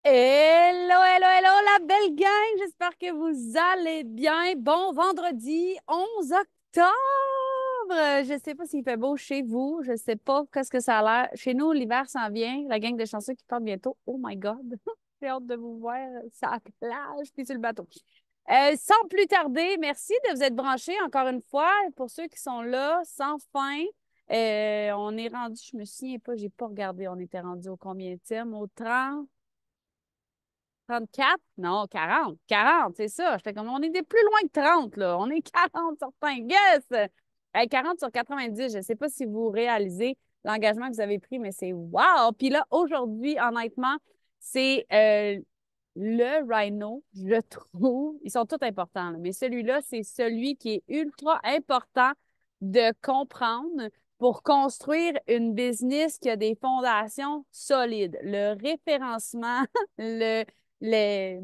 Hello, hello, hello, la belle gang! J'espère que vous allez bien. Bon vendredi 11 octobre! Je sais pas s'il fait beau chez vous. Je sais pas qu'est-ce que ça a l'air. Chez nous, l'hiver s'en vient. La gang de chanceux qui part bientôt. Oh my God! J'ai hâte de vous voir sur la plage puis sur le bateau. Sans plus tarder, merci de vous être branchés encore une fois. Pour ceux qui sont là, sans fin, on est rendu, je me souviens pas, j'ai pas regardé, on était rendu au combien de au 30. 34? Non, 40. 40, c'est ça. J'étais comme, on est des plus loin que 30, là. On est 40 certains. Yes! 40 sur 90, je ne sais pas si vous réalisez l'engagement que vous avez pris, mais c'est wow! Puis là, aujourd'hui, honnêtement, c'est le Rhino, je trouve. Ils sont tous importants, là, mais celui-là, c'est celui qui est ultra important de comprendre pour construire une business qui a des fondations solides. Le référencement, le les-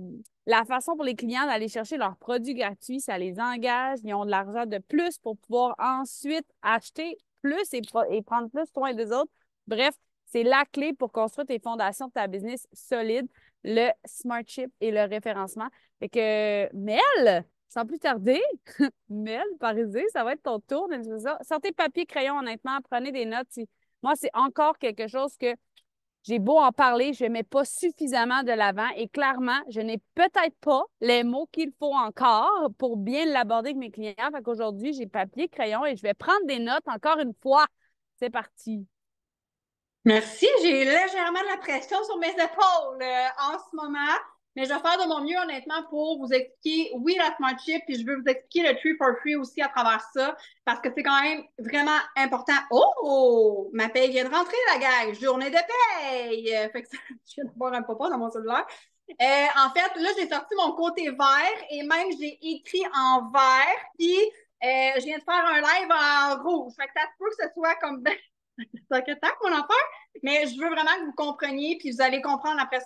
la façon pour les clients d'aller chercher leurs produits gratuits, ça les engage. Ils ont de l'argent de plus pour pouvoir ensuite acheter plus et prendre plus soin des autres. Bref, c'est la clé pour construire tes fondations de ta business solide, le Smart Chip et le référencement. Fait que, Mel, sans plus tarder, Mel, Parisé, ça va être ton tour. Sortez papier, crayon, honnêtement, prenez des notes. Moi, c'est encore quelque chose que j'ai beau en parler, je ne mets pas suffisamment de l'avant et clairement, je n'ai peut-être pas les mots qu'il faut encore pour bien l'aborder avec mes clients. Fait qu'aujourd'hui, j'ai papier, crayon et je vais prendre des notes encore une fois. C'est parti. Merci, j'ai légèrement de la pression sur mes épaules en ce moment, mais je vais faire de mon mieux honnêtement pour vous expliquer, oui, la Smart Chip, puis je veux vous expliquer le Tree for Free aussi à travers ça, parce que c'est quand même vraiment important. Oh, ma paye vient de rentrer, la gang, journée de paye! Fait que ça, je viens d'avoir un papa dans mon cellulaire. En fait, là, j'ai sorti mon côté vert et même j'ai écrit en vert, puis je viens de faire un live en rouge. Fait que ça se peut que ce soit comme ça que tac, mon enfant. Mais je veux vraiment que vous compreniez, puis vous allez comprendre après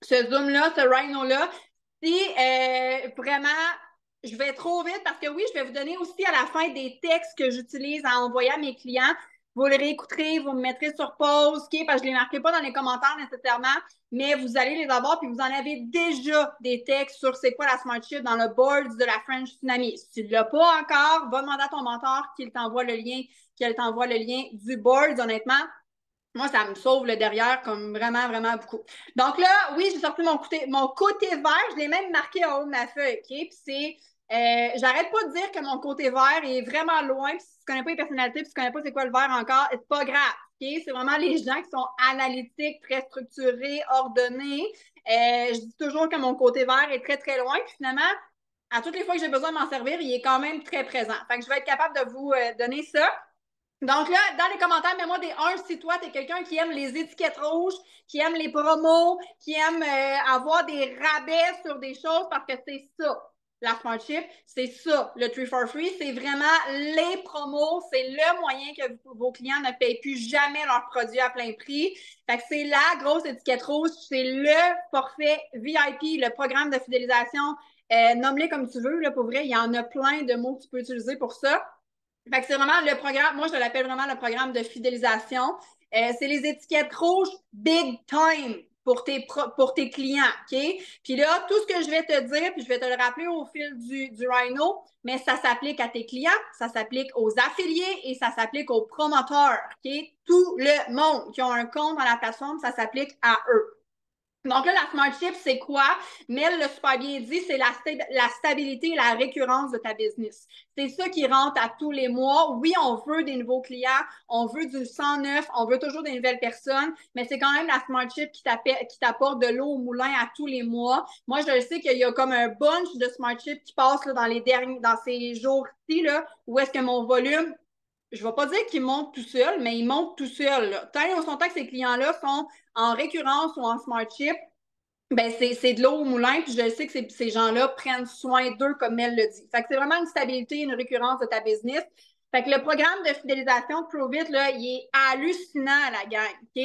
ce zoom-là, ce rhino-là. Si vraiment, je vais trop vite parce que oui, je vais vous donner aussi à la fin des textes que j'utilise à envoyer à mes clients. Vous les réécouterez, vous me mettrez sur pause, OK? Parce que je ne les marquerai pas dans les commentaires nécessairement, mais vous allez les avoir, puis vous en avez déjà des textes sur c'est quoi la Smart Chip dans le board de la French Tsunami. Si tu ne l'as pas encore, va demander à ton mentor qu'il t'envoie le lien, qu'elle t'envoie le lien du board, honnêtement. Moi, ça me sauve le derrière comme vraiment, vraiment beaucoup. Donc là, oui, j'ai sorti mon côté vert. Je l'ai même marqué en haut de ma feuille, OK? Puis j'arrête pas de dire que mon côté vert est vraiment loin. Puis si tu connais pas les personnalités, puis si tu connais pas c'est quoi le vert encore, c'est pas grave, OK? C'est vraiment les gens qui sont analytiques, très structurés, ordonnés. Je dis toujours que mon côté vert est très, très loin. Puis finalement, à toutes les fois que j'ai besoin de m'en servir, il est quand même très présent. Fait que je vais être capable de vous donner ça. Donc là, dans les commentaires, mets-moi des 1 si toi, tu es quelqu'un qui aime les étiquettes rouges, qui aime les promos, qui aime avoir des rabais sur des choses parce que c'est ça, la Smart Chip, c'est ça, le 3 for Free, c'est vraiment les promos, c'est le moyen que vos clients ne payent plus jamais leurs produits à plein prix. Fait que c'est la grosse étiquette rouge, c'est le forfait VIP, le programme de fidélisation. Nomme-les comme tu veux, là, pour vrai, il y en a plein de mots que tu peux utiliser pour ça. Fait que c'est vraiment le programme, moi je l'appelle vraiment le programme de fidélisation. C'est les étiquettes rouges big time pour tes clients, OK? Puis là, tout ce que je vais te dire, puis je vais te le rappeler au fil du Rhino, mais ça s'applique à tes clients, ça s'applique aux affiliés et ça s'applique aux promoteurs, OK? Tout le monde qui a un compte dans la plateforme, ça s'applique à eux. Donc là, la Smart Chip, c'est quoi? Mel l'a super bien dit, c'est la stabilité et la récurrence de ta business. C'est ça qui rentre à tous les mois. Oui, on veut des nouveaux clients, on veut du sang neuf, on veut toujours des nouvelles personnes, mais c'est quand même la Smart Chip qui t'apporte de l'eau au moulin à tous les mois. Moi, je le sais qu'il y a comme un bunch de Smart Chip qui passe là, dans ces jours-ci, là, où est-ce que mon volume je ne vais pas dire qu'il monte tout seul, mais il monte tout seul. Là. Tant et aussi longtemps que ces clients-là sont en récurrence ou en smart chip, ben c'est de l'eau au moulin, puis je sais que ces gens-là prennent soin d'eux comme elle le dit. Fait que c'est vraiment une stabilité, une récurrence de ta business. Fait que le programme de fidélisation de ProVit, là, il est hallucinant à la gang, OK?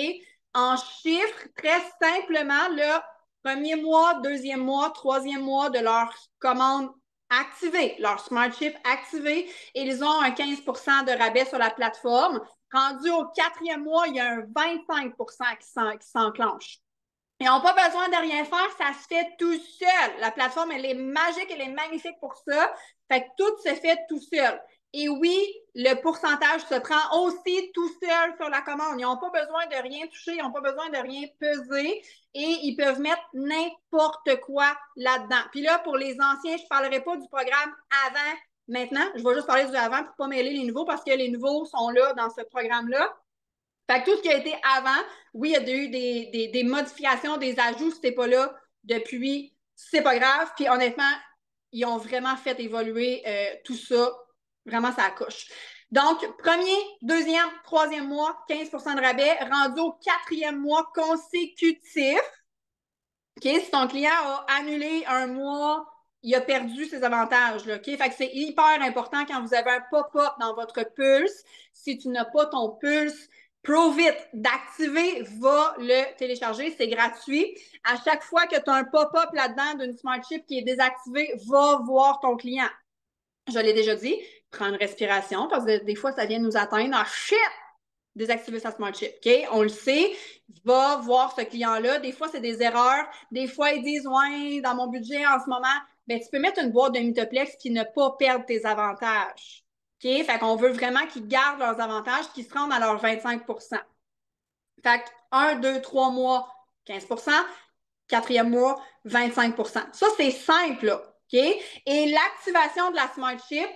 En chiffres, très simplement, là, premier mois, deuxième mois, troisième mois de leur commande activée, leur Smart Chip activé, et ils ont un 15 de rabais sur la plateforme. Rendu au quatrième mois, il y a un 25 qui s'enclenche. Ils n'ont pas besoin de rien faire, ça se fait tout seul. La plateforme, elle est magique, elle est magnifique pour ça. Fait que tout se fait tout seul. Et oui, le pourcentage se prend aussi tout seul sur la commande. Ils n'ont pas besoin de rien toucher, ils n'ont pas besoin de rien peser et ils peuvent mettre n'importe quoi là-dedans. Puis là, pour les anciens, je ne parlerai pas du programme avant, maintenant. Je vais juste parler du avant pour ne pas mêler les nouveaux parce que les nouveaux sont là dans ce programme-là. Fait que tout ce qui a été avant, oui, il y a eu des modifications, des ajouts, c'était pas là depuis, c'est pas grave. Puis honnêtement, ils ont vraiment fait évoluer tout ça. Vraiment, ça coche. Donc, premier, deuxième, troisième mois, 15 de rabais, rendu au quatrième mois consécutif. OK, si ton client a annulé un mois, il a perdu ses avantages. Là, OK? Fait que c'est hyper important quand vous avez un pop-up dans votre pulse. Si tu n'as pas ton pulse, Provit d'activer, va le télécharger, c'est gratuit. À chaque fois que tu as un pop-up là-dedans d'une Smart Chip qui est désactivée, va voir ton client. Je l'ai déjà dit, prends une respiration parce que des fois, ça vient nous atteindre. Ah, shit! Désactiver sa Smart Chip. OK? On le sait. Va voir ce client-là. Des fois, c'est des erreurs. Des fois, ils disent, ouais, dans mon budget en ce moment, ben, tu peux mettre une boîte de Mythoplex puis ne pas perdre tes avantages. OK? Fait qu'on veut vraiment qu'ils gardent leurs avantages, qu'ils se rendent à leurs 25 Fait que 1, 2, 3 mois, 15 quatrième mois, 25 Ça, c'est simple, là. OK? Et l'activation de la Smart Chip,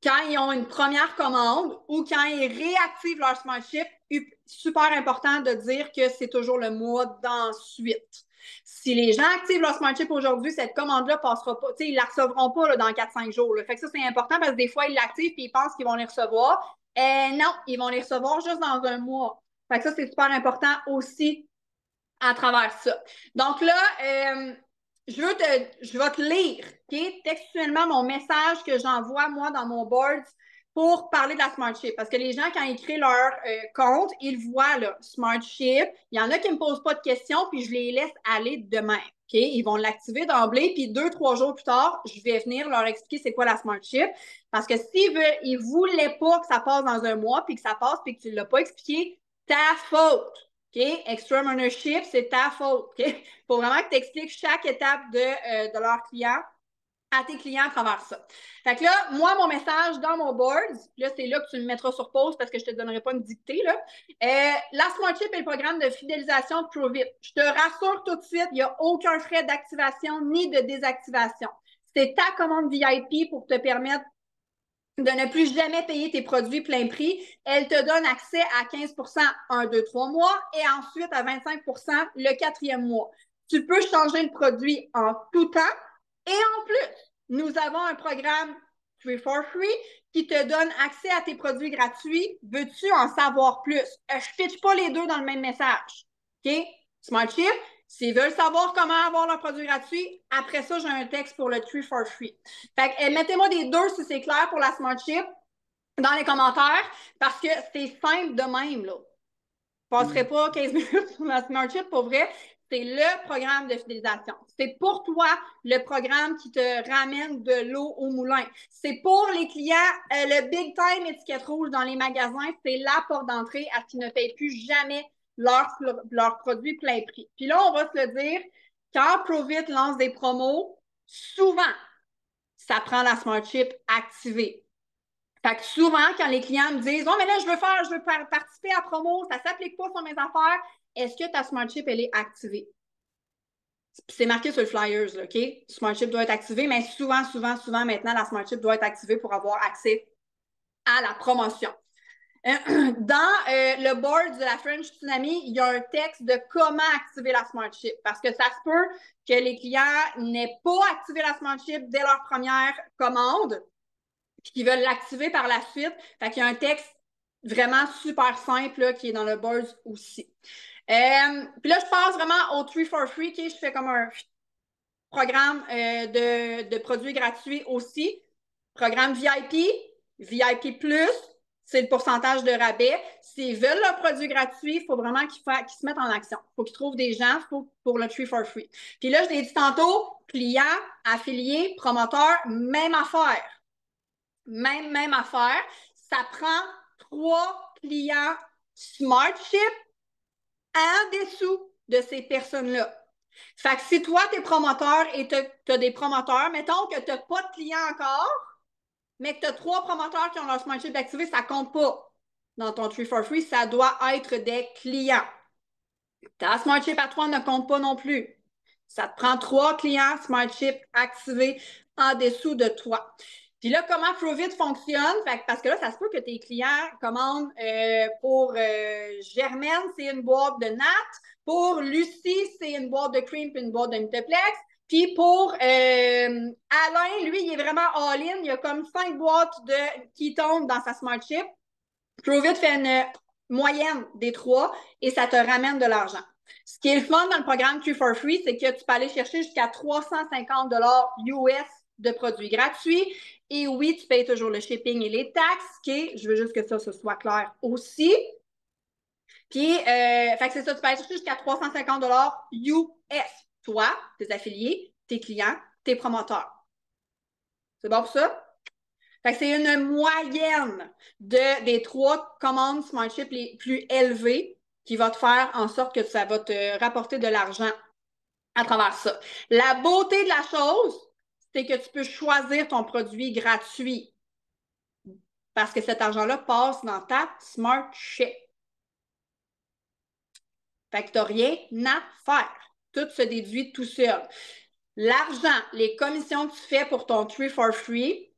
quand ils ont une première commande ou quand ils réactivent leur Smart Chip, super important de dire que c'est toujours le mois d'ensuite. Si les gens activent leur Smart Chip aujourd'hui, cette commande-là passera pas, ils ne la recevront pas là, dans 4-5 jours. Là. Fait que ça, c'est important parce que des fois, ils l'activent et ils pensent qu'ils vont les recevoir. Non, ils vont les recevoir juste dans un mois. Fait que ça, c'est super important aussi à travers ça. Donc là, je vais te lire textuellement mon message que j'envoie moi dans mon board pour parler de la Smart Chip. Parce que les gens, quand ils créent leur compte, ils voient là, Smart Chip. Il y en a qui ne me posent pas de questions, puis je les laisse aller demain. Ils vont l'activer d'emblée, puis 2-3 jours plus tard, je vais venir leur expliquer c'est quoi la Smart Chip. Parce que s'ils ne voulaient pas que ça passe dans un mois, puis que ça passe, puis que tu ne l'as pas expliqué, ta faute. OK? Extreme ownership, c'est ta faute. OK? Il faut vraiment que tu expliques chaque étape de leur client à tes clients à travers ça. Fait que là, moi, mon message dans mon board, là, c'est là que tu me mettras sur pause parce que je ne te donnerai pas une dictée. Là. La Smart Chip est le programme de fidélisation de Provit. Je te rassure tout de suite, il n'y a aucun frais d'activation ni de désactivation. C'est ta commande VIP pour te permettre de ne plus jamais payer tes produits plein prix. Elle te donne accès à 15 1, 2, 3 mois et ensuite à 25 le quatrième mois. Tu peux changer le produit en tout temps et en plus, nous avons un programme 3 for Free qui te donne accès à tes produits gratuits. Veux-tu en savoir plus? Je ne pitche pas les deux dans le même message. OK? Smart Chip, s'ils veulent savoir comment avoir leur produit gratuit, après ça, j'ai un texte pour le 3 for Free. Fait que, mettez-moi des deux si c'est clair pour la Smart Chip dans les commentaires parce que c'est simple de même. Là. Je ne passerai pas 15 minutes sur la Smart Chip pour vrai. C'est le programme de fidélisation. C'est pour toi le programme qui te ramène de l'eau au moulin. C'est pour les clients, le big time étiquette rouge dans les magasins, c'est la porte d'entrée à ce qu'ils ne payent plus jamais leurs produits plein prix. Puis là, on va se le dire, quand Provit lance des promos, souvent, ça prend la Smart Chip activée. Fait que souvent, quand les clients me disent « Oh, mais là, je veux participer à promo, ça ne s'applique pas sur mes affaires. » Est-ce que ta Smart Chip, elle est activée? C'est marqué sur le flyers, là, OK? Smart Chip doit être activé, mais souvent, maintenant, la Smart Chip doit être activée pour avoir accès à la promotion. Dans le board de la French Tsunami, il y a un texte de comment activer la Smart Chip parce que ça se peut que les clients n'aient pas activé la Smart Chip dès leur première commande puis qu'ils veulent l'activer par la suite. Fait qu'il y a un texte vraiment super simple là, qui est dans le board aussi. Puis là, je passe vraiment au 3 for Free, okay? Je fais comme un programme de produits gratuits aussi. Programme VIP, VIP+, c'est le pourcentage de rabais. S'ils veulent leur produit gratuit, il faut vraiment qu'ils se mettent en action. Il faut qu'ils trouvent des gens pour le 3 for Free. Puis là, je l'ai dit tantôt, client, affilié, promoteur, même affaire. Même affaire. Ça prend 3 clients Smart Chip en dessous de ces personnes-là. Fait que si toi, tu es promoteur et tu as des promoteurs, mettons que tu n'as pas de clients encore, mais que tu as 3 promoteurs qui ont leur SmartShip activé, ça ne compte pas dans ton 3 for free, ça doit être des clients. Ta SmartShip à toi ne compte pas non plus. Ça te prend 3 clients SmartShip activés en dessous de toi. Puis là, comment Provit fonctionne? Parce que là, ça se peut que tes clients commandent pour Germaine, c'est une boîte de nattes. Pour Lucie, c'est une boîte de cream puis une boîte de multiplex. Puis pour Alain, lui, il est vraiment all-in. Il y a comme 5 boîtes de ketone dans sa SmartShip. Provit fait une moyenne des 3 et ça te ramène de l'argent. Ce qui est le fun dans le programme Q for Free, c'est que tu peux aller chercher jusqu'à 350 US de produits gratuits. Et oui, tu payes toujours le shipping et les taxes. Okay? Je veux juste que ça soit clair aussi. Puis, fait que c'est ça, tu peux aller chercher jusqu'à 350 US. Toi, tes affiliés, tes clients, tes promoteurs. C'est bon pour ça? Fait que c'est une moyenne des 3 commandes SmartShip les plus élevées qui va te faire en sorte que ça va te rapporter de l'argent à travers ça. La beauté de la chose, c'est que tu peux choisir ton produit gratuit parce que cet argent-là passe dans ta SmartShip. Fait que tu n'as rien à faire. Tout se déduit tout seul. L'argent, les commissions que tu fais pour ton 3 for free,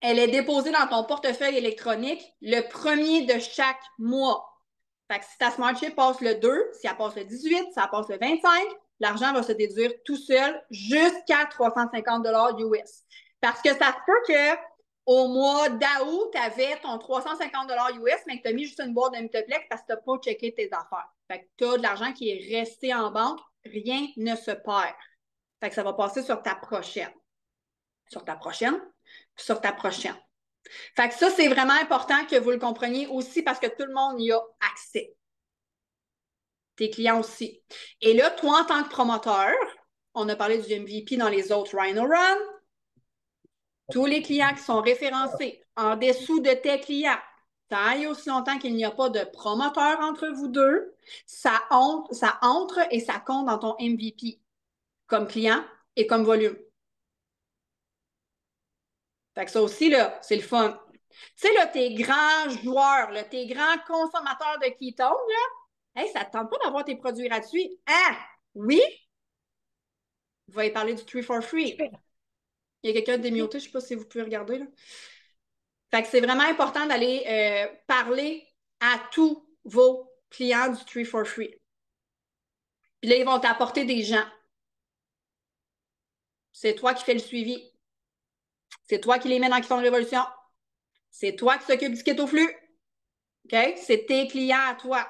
elle est déposée dans ton portefeuille électronique le 1er de chaque mois. Fait que si ta SmartShip passe le 2, si elle passe le 18, si elle passe le 25, l'argent va se déduire tout seul jusqu'à 350 US. Parce que ça se peut qu'au mois d'août, tu avais ton 350 US, mais que tu as mis juste une boîte de multiplex parce que tu n'as pas checké tes affaires. Fait que tu as de l'argent qui est resté en banque, rien ne se perd. Fait que ça va passer sur ta prochaine. Sur ta prochaine, puis sur ta prochaine. Fait que ça, c'est vraiment important que vous le compreniez aussi parce que tout le monde y a accès. Tes clients aussi. Et là, toi, en tant que promoteur, on a parlé du MVP dans les autres Rhino Run, tous les clients qui sont référencés en dessous de tes clients, tant et aussi longtemps qu'il n'y a pas de promoteur entre vous deux, ça entre et ça compte dans ton MVP comme client et comme volume. Fait que ça aussi, là, c'est le fun. Tu sais, là, tes grands joueurs, là, tes grands consommateurs de ketone, là, hey, ça ne te tente pas d'avoir tes produits gratuits? Ah, oui? On va y parler du 3 for free. Il y a quelqu'un de démioté, je ne sais pas si vous pouvez regarder. Là. Fait que c'est vraiment important d'aller parler à tous vos clients du 3 for free. Puis là, ils vont t'apporter des gens. C'est toi qui fais le suivi. C'est toi qui les mets dans Keto Révolution. C'est toi qui s'occupe du keto flux. OK? C'est tes clients à toi.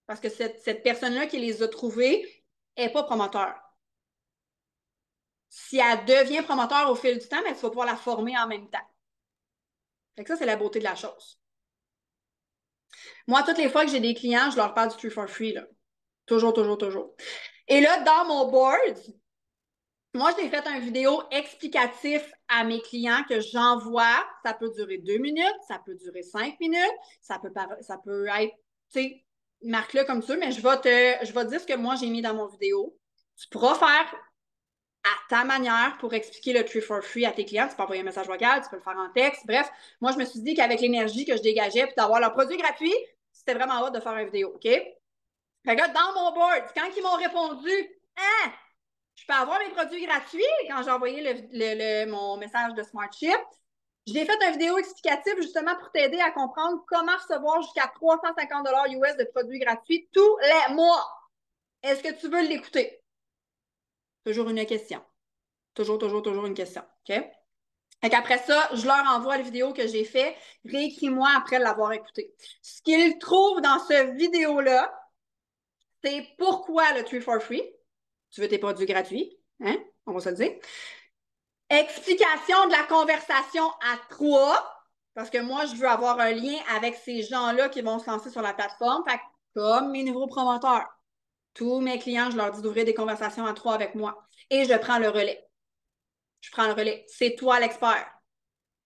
Parce que cette personne-là qui les a trouvés n'est pas promoteur. Si elle devient promoteur au fil du temps, ben, tu vas pouvoir la former en même temps. Fait que ça, c'est la beauté de la chose. Moi, toutes les fois que j'ai des clients, je leur parle du 3 for free. Là. Toujours, toujours, toujours. Et là, dans mon board, moi, j'ai fait une vidéo explicatif à mes clients que j'envoie. Ça peut durer 2 minutes, ça peut durer 5 minutes, ça peut être, tu sais, marque-le comme ça, mais je vais te dire ce que moi, j'ai mis dans mon vidéo. Tu pourras faire à ta manière pour expliquer le 3 for free à tes clients. Tu peux envoyer un message vocal, tu peux le faire en texte. Bref, moi, je me suis dit qu'avec l'énergie que je dégageais puis d'avoir leur produit gratuit, c'était vraiment hâte de faire une vidéo, OK? Fait que là, dans mon board, quand ils m'ont répondu « Ah, je peux avoir mes produits gratuits » quand j'ai envoyé mon message de SmartShip, j'ai fait une vidéo explicative justement pour t'aider à comprendre comment recevoir jusqu'à 350 US de produits gratuits tous les mois. Est-ce que tu veux l'écouter? Toujours une question. Toujours une question. OK? Fait qu'après ça, je leur envoie la vidéo que j'ai fait. Réécris-moi après l'avoir écouté. Ce qu'ils trouvent dans cette vidéo-là, c'est pourquoi le 3 for free. Tu veux tes produits gratuits, hein? On va se le dire. Explication de la conversation à 3, parce que moi, je veux avoir un lien avec ces gens-là qui vont se lancer sur la plateforme. Fait que, comme mes nouveaux promoteurs, tous mes clients, je leur dis d'ouvrir des conversations à 3 avec moi. Et je prends le relais. Je prends le relais. C'est toi l'expert.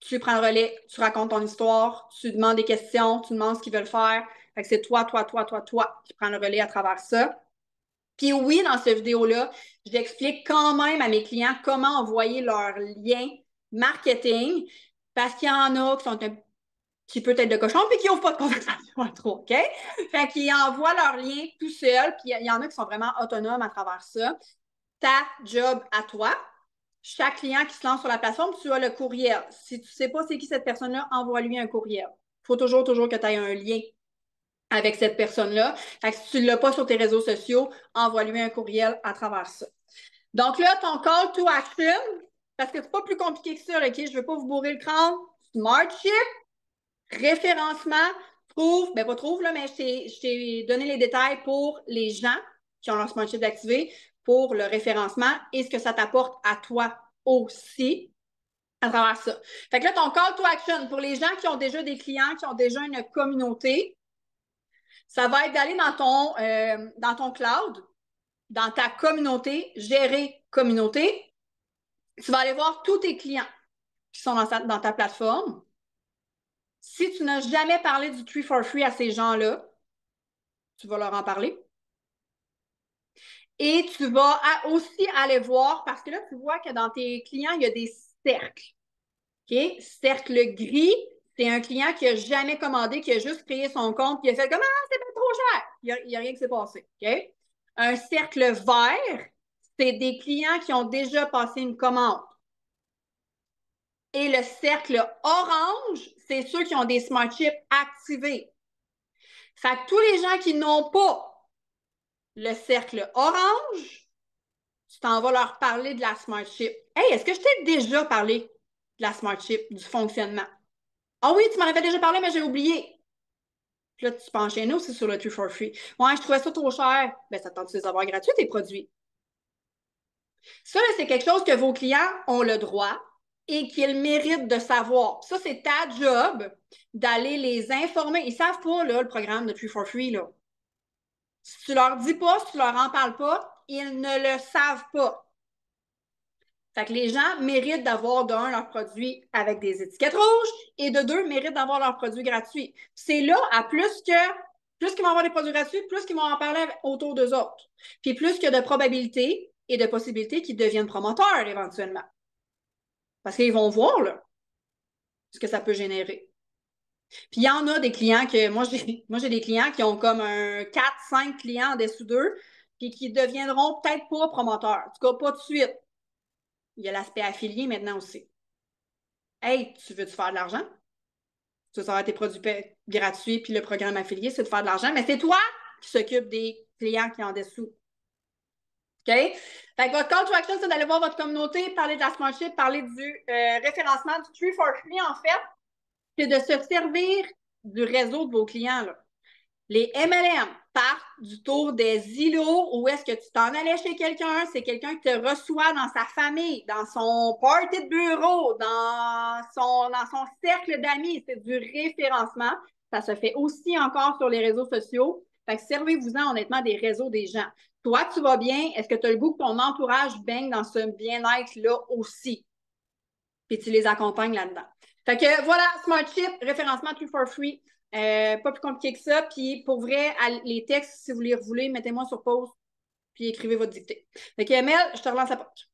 Tu prends le relais, tu racontes ton histoire, tu demandes des questions, tu demandes ce qu'ils veulent faire. Fait que c'est toi qui prends le relais à travers ça. Puis oui, dans cette vidéo-là, j'explique quand même à mes clients comment envoyer leur lien marketing parce qu'il y en a qui sont un petit peu tête de cochon puis qui n'ouvrent pas de conversation à trop, OK? Fait qu'ils envoient leur lien tout seul, puis il y en a qui sont vraiment autonomes à travers ça. Ta job à toi, chaque client qui se lance sur la plateforme, tu as le courriel. Si tu ne sais pas c'est qui cette personne-là, envoie-lui un courriel. Il faut toujours que tu aies un lien avec cette personne-là. Fait que si tu ne l'as pas sur tes réseaux sociaux, envoie-lui un courriel à travers ça. Donc là, ton call to action, parce que c'est pas plus compliqué que ça, OK? Je ne veux pas vous bourrer le crâne. Smartship, référencement, pas trouve, là, mais je t'ai donné les détails pour les gens qui ont leur Smartship activé pour le référencement et ce que ça t'apporte à toi aussi à travers ça. Fait que là, ton call to action pour les gens qui ont déjà des clients, qui ont déjà une communauté, ça va être d'aller dans ton cloud, dans ta communauté, gérer communauté. Tu vas aller voir tous tes clients qui sont dans ta plateforme. Si tu n'as jamais parlé du Tree for Free à ces gens-là, tu vas leur en parler. Et tu vas aussi aller voir, parce que là, tu vois que dans tes clients, il y a des cercles. OK? Cercle gris, c'est un client qui n'a jamais commandé, qui a juste créé son compte, puis il a fait comme ah, c'est pas trop cher. Il n'y a rien qui s'est passé. OK? Un cercle vert, c'est des clients qui ont déjà passé une commande. Et le cercle orange, c'est ceux qui ont des Smartships activés. Fait que tous les gens qui n'ont pas le cercle orange, tu t'en vas leur parler de la Smartship. Hey, est-ce que je t'ai déjà parlé de la Smartship, du fonctionnement? Ah oui, tu m'en avais déjà parlé, mais j'ai oublié. Puis là, tu peux enchaîner aussi sur le Tree for Free. Ouais, je trouvais ça trop cher. Ben, ça tente de les avoir gratuits, tes produits. Ça, c'est quelque chose que vos clients ont le droit et qu'ils méritent de savoir. Ça, c'est ta job d'aller les informer. Ils ne savent pas, là, le programme de Tree for Free, là. Si tu leur dis pas, si tu leur en parles pas, ils ne le savent pas. Fait que les gens méritent d'avoir, d'un, leurs produits avec des étiquettes rouges et de deux, méritent d'avoir leurs produits gratuits. C'est là, à plus qu'ils vont avoir des produits gratuits, plus qu'ils vont en parler autour d'eux autres. Puis plus qu'il y a de probabilités et de possibilités qu'ils deviennent promoteurs éventuellement. Parce qu'ils vont voir là, ce que ça peut générer. Puis il y en a des clients que, moi j'ai des clients qui ont comme un 4-5 clients en dessous d'eux, puis qui deviendront peut-être pas promoteurs. En tout cas, pas tout de suite. Il y a l'aspect affilié maintenant aussi. Hey, tu veux-tu faire de l'argent? Tu veux savoir tes produits gratuits, puis le programme affilié, c'est de faire de l'argent, mais c'est toi qui s'occupe des clients qui en dessous. OK? Fait que votre call to action, c'est d'aller voir votre communauté, parler de la Smartship, parler du référencement du Tree for Free, en fait, puis de se servir du réseau de vos clients, là. Les MLM partent du tour des îlots où est-ce que tu t'en allais chez quelqu'un, c'est quelqu'un qui te reçoit dans sa famille, dans son party de bureau, dans son cercle d'amis. C'est du référencement. Ça se fait aussi encore sur les réseaux sociaux. Fait que servez-vous-en honnêtement des réseaux des gens. Toi, tu vas bien. Est-ce que tu as le goût que ton entourage baigne dans ce bien-être-là aussi? Puis tu les accompagnes là-dedans. Fait que voilà, Smartship, référencement True for Free. Pas plus compliqué que ça. Puis pour vrai, les textes, si vous les voulez, mettez-moi sur pause puis écrivez votre dictée. Fait que Mel, je te relance la porte.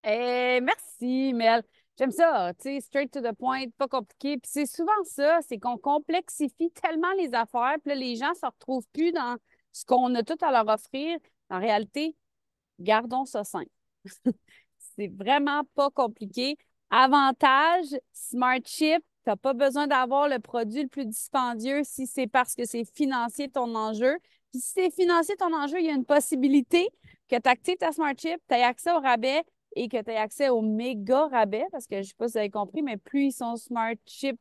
Merci, Mel. J'aime ça, tu sais, straight to the point, pas compliqué. Puis c'est souvent ça, c'est qu'on complexifie tellement les affaires, puis là, les gens se retrouvent plus dans ce qu'on a tout à leur offrir. En réalité, gardons ça simple. C'est vraiment pas compliqué. Avantage, Smart Chip, tu n'as pas besoin d'avoir le produit le plus dispendieux si c'est parce que c'est financier ton enjeu. Puis si c'est financier ton enjeu, il y a une possibilité que tu actives ta Smart Chip, tu aies accès au rabais et que tu aies accès au méga rabais, parce que je ne sais pas si vous avez compris, mais plus ils sont Smart Chip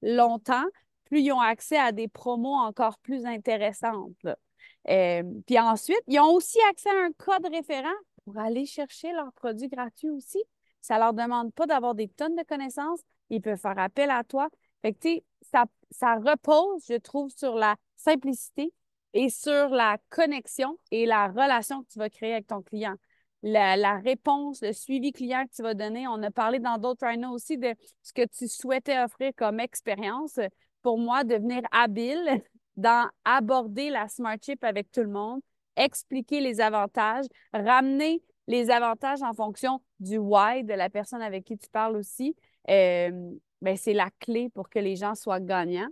longtemps, plus ils ont accès à des promos encore plus intéressantes, là. Puis ensuite, ils ont aussi accès à un code référent pour aller chercher leurs produits gratuits aussi. Ça ne leur demande pas d'avoir des tonnes de connaissances. Ils peuvent faire appel à toi. Fait que, tu sais, ça repose, je trouve, sur la simplicité et sur la connexion et la relation que tu vas créer avec ton client. La réponse, le suivi client que tu vas donner. On a parlé dans d'autres Rhino aussi de ce que tu souhaitais offrir comme expérience. Pour moi, devenir habile dans aborder la Smart Chip avec tout le monde, expliquer les avantages, ramener les avantages en fonction du why de la personne avec qui tu parles aussi. Ben, c'est la clé pour que les gens soient gagnants,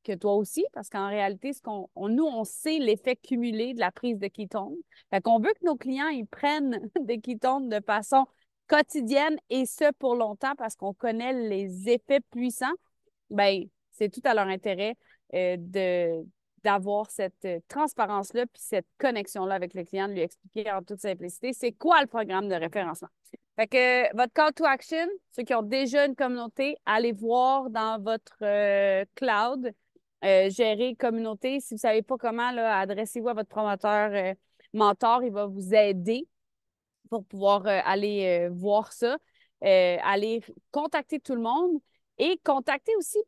que toi aussi, parce qu'en réalité, nous, on sait l'effet cumulé de la prise de ketones. Fait qu'on veut que nos clients, ils prennent des ketones de façon quotidienne et ce pour longtemps parce qu'on connaît les effets puissants. Ben, c'est tout à leur intérêt d'avoir cette transparence-là puis cette connexion-là avec le client, de lui expliquer en toute simplicité c'est quoi le programme de référencement. Fait que votre call to action, ceux qui ont déjà une communauté, allez voir dans votre cloud, gérer communauté. Si vous ne savez pas comment, là, adressez-vous à votre promoteur mentor, il va vous aider pour pouvoir aller voir ça, aller contacter tout le monde et contacter aussi,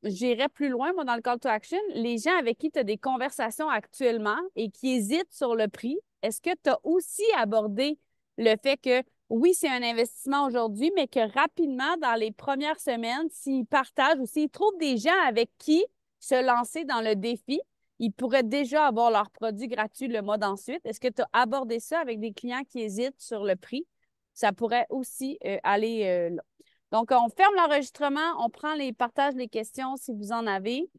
j'irai plus loin, moi, dans le call to action, les gens avec qui tu as des conversations actuellement et qui hésitent sur le prix. Est-ce que tu as aussi abordé le fait que oui, c'est un investissement aujourd'hui, mais que rapidement, dans les premières semaines, s'ils partagent ou s'ils trouvent des gens avec qui se lancer dans le défi, ils pourraient déjà avoir leurs produits gratuits le mois d'ensuite. Est-ce que tu as abordé ça avec des clients qui hésitent sur le prix? Ça pourrait aussi aller là. Donc, on ferme l'enregistrement, on prend les partages, les questions si vous en avez.